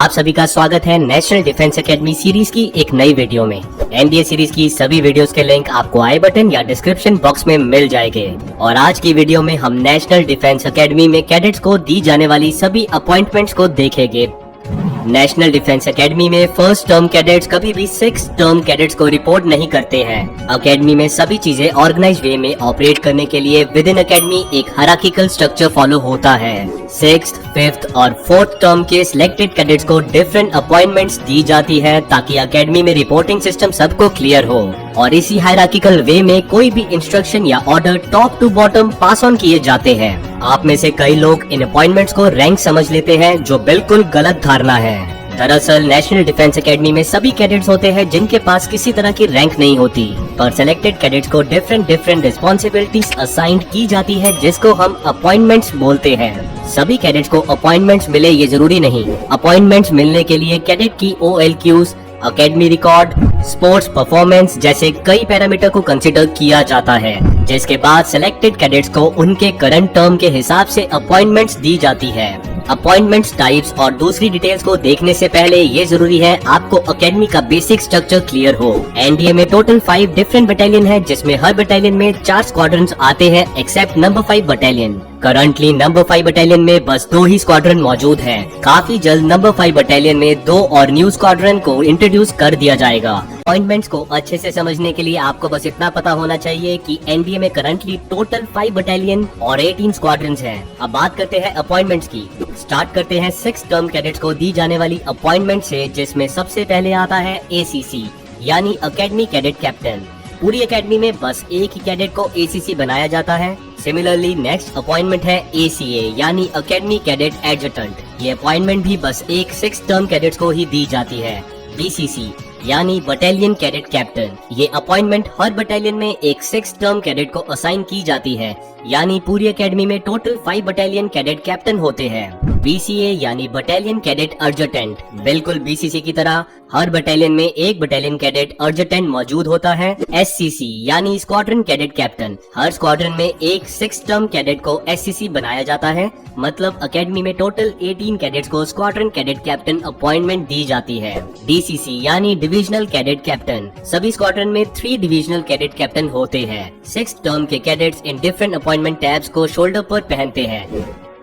आप सभी का स्वागत है नेशनल डिफेंस एकेडमी सीरीज की एक नई वीडियो में। एनडीए सीरीज की सभी वीडियोस के लिंक आपको आई बटन या डिस्क्रिप्शन बॉक्स में मिल जाएंगे। और आज की वीडियो में हम नेशनल डिफेंस एकेडमी में कैडेट्स को दी जाने वाली सभी अपॉइंटमेंट्स को देखेंगे। नेशनल डिफेंस एकेडमी में फर्स्ट टर्म कैडेट्स कभी भी 6 टर्म कैडेट्स को रिपोर्ट नहीं करते हैं। एकेडमी में सभी चीजें ऑर्गेनाइज्ड वे में ऑपरेट करने के लिए विद इन एकेडमी एक हायरार्किकल स्ट्रक्चर फॉलो होता है। 6th, 5th और 4th टर्म के सिलेक्टेड कैडेट्स को डिफरेंट अपॉइंटमेंट्स दी जाती है ताकि एकेडमी में रिपोर्टिंग सिस्टम सबको क्लियर हो और इसी हायरार्किकल वे में कोई भी इंस्ट्रक्शन या order top to bottom pass on किए जाते हैं। आप में से कई लोग इन अपॉइंटमेंट्स को रैंक समझ लेते हैं, जो बिल्कुल गलत धारणा है। दरअसल नेशनल डिफेंस एकेडमी में सभी कैडेट्स होते हैं जिनके पास किसी तरह की रैंक नहीं होती, पर सिलेक्टेड कैडेट्स को डिफरेंट रिस्पॉन्सिबिलिटीज असाइंड की जाती है, जिसको हम अपॉइंटमेंट्स बोलते हैं। सभी कैडेट्स को अपॉइंटमेंट्स मिले ये जरूरी नहीं। अपॉइंटमेंट्स मिलने के लिए कैडेट की OLQs, academy record, sports performance जैसे कई पैरामीटर को कंसिडर किया जाता है, जिसके बाद सिलेक्टेड कैडेट्स को उनके करंट टर्म के हिसाब से अपॉइंटमेंट्स दी जाती है। अपॉइंटमेंट्स टाइप्स और दूसरी डिटेल्स को देखने से पहले ये जरूरी है आपको एकेडमी का बेसिक स्ट्रक्चर क्लियर हो। एनडीए में टोटल 5 डिफरेंट बटालियन है, जिसमें हर बटालियन में 4 स्क्वाड्रंस आते हैं except number 5 battalion. Currently number 5 battalion में बस 2 ही स्क्वाड्रन मौजूद हैं। काफी जल्द नंबर 5 बटालियन में 2 और न्यू स्क्वाड्रन को इंट्रोड्यूस कर दिया जाएगा। अपॉइंटमेंट्स को अच्छे से समझने के लिए आपको बस इतना पता होना चाहिए कि एनडीए में करंटली टोटल 5 बटालियन और 18 स्क्वाड्रंस हैं। अब बात करते हैं अपॉइंटमेंट्स की। स्टार्ट करते हैं 6 टर्म कैडेट्स को दी जाने वाली अपॉइंटमेंट से, जिसमें सबसे पहले आता है ACC यानी एकेडमी कैडेट कैप्टन। पूरी एकेडमी में बस एक ही कैडेट को ACC बनाया जाता है। सिमिलरली नेक्स्ट अपॉइंटमेंट है ACA यानी एकेडमी कैडेट एडजटेंट। ये अपॉइंटमेंट भी बस एक 6 टर्म कैडेट्स को ही दी जाती है। BCC यानी बटालियन कैडेट कैप्टन। ये अपॉइंटमेंट हर बटालियन में एक 6 टर्म कैडेट को असाइन की जाती है, यानी पूरी एकेडमी में टोटल 5 बटालियन कैडेट कैप्टन होते हैं। BCA यानी बटालियन कैडेट एडजटेंट। बिल्कुल BCC की तरह हर बटालियन में एक बटालियन कैडेट एडजटेंट मौजूद होता है। SCC यानी स्क्वाड्रन कैडेट कैप्टन। हर स्क्वाड्रन में एक 6 टर्म कैडेट को SCC बनाया जाता है, मतलब एकेडमी में टोटल 18 कैडेट्स को स्क्वाड्रन कैडेट कैप्टन अपॉइंटमेंट दी जाती है। DCC यानी डिविजनल कैडेट कैप्टन। सभी स्क्वाड्रन में 3 डिविजनल कैडेट कैप्टन होते हैं। 6 टर्म के cadets in different appointment tabs को शोल्डर पर पहनते हैं।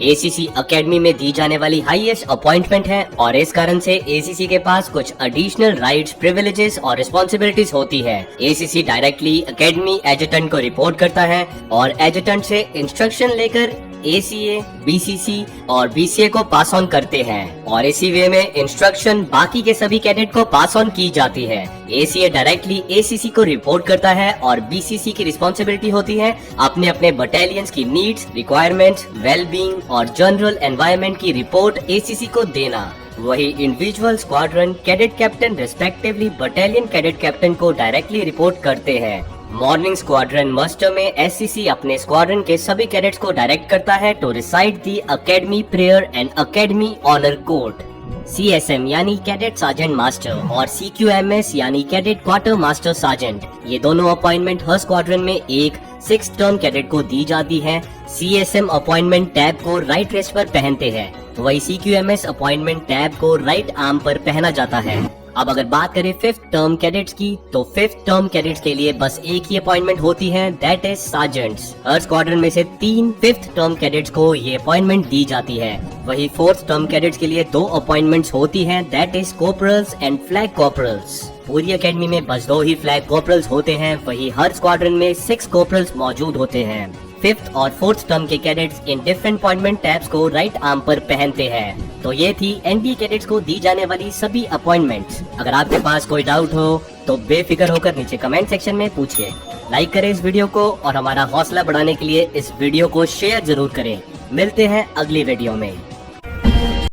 ACC एकेडमी में दी जाने वाली हाईएस्ट अपॉइंटमेंट है और इस कारण से ACC के पास कुछ एडिशनल राइट्स, प्रिविलेजेस और रिस्पॉन्सिबिलिटीज होती है। ACC डायरेक्टली एकेडमी एडजटेंट को रिपोर्ट करता है और एडजटेंट से इंस्ट्रक्शन लेकर ACA, BCC और BCA को पास ऑन करते हैं और इसी वे में इंस्ट्रक्शन बाकी के सभी कैडेट को पास ऑन की जाती है। ACA डायरेक्टली ACC को रिपोर्ट करता है और BCC की रिस्पॉन्सिबिलिटी होती है अपने अपने बटालियंस की नीड्स, रिक्वायरमेंट्स, वेलबींग और जनरल एनवायरनमेंट की रिपोर्ट ACC को देना। वही individual squadron cadet captain respectively battalion cadet captain को डायरेक्टली रिपोर्ट करते हैं। मॉर्निंग स्क्वाड्रन मस्टर में SCC अपने स्क्वाड्रन के सभी कैडेट्स को डायरेक्ट करता है to recite the academy prayer and academy honour code. CSM यानी कैडेट सार्जेंट मास्टर और CQMS यानी कैडेट क्वार्टर मास्टर सार्जेंट। ये दोनों अपॉइंटमेंट हर स्क्वाड्रन में एक 6 टर्म कैडेट को दी जाती है। CSM अपॉइंटमेंट टैब को राइट रेस्ट पर पहनते हैं, वही CQMS अपॉइंटमेंट टैब को राइट आर्म पर पहना जाता है। अब अगर बात करें 5th टर्म कैडेट्स की, तो 5th टर्म कैडेट्स के लिए बस एक ही अपॉइंटमेंट होती है, that is sergeants. Her squadron में से 3 5th टर्म कैडेट्स को ये अपॉइंटमेंट दी जाती है। वही 4th टर्म कैडेट्स के लिए 2 अपॉइंटमेंट्स होती हैं, दैट इज कॉर्पोरल्स एंड फ्लैग कॉर्पोरल्स। पूरी एकेडमी में बस 2 ही फ्लैग कॉर्पोरल्स होते हैं, वही हर स्क्वाड्रन में 6 कॉर्पोरल्स मौजूद होते हैं। 5th और 4th टर्म के cadets in different appointment tabs को राइट आर्म पर पहनते हैं। तो ये थी एनडीए कैडेट्स को दी जाने वाली सभी अपॉइंटमेंट्स। अगर आपके पास कोई डाउट हो तो बेफिक्र होकर नीचे कमेंट सेक्शन में पूछिए। लाइक करें इस वीडियो को और हमारा हौसला बढ़ाने के लिए इस वीडियो को शेयर जरूर करें। मिलते हैं अगली वीडियो में।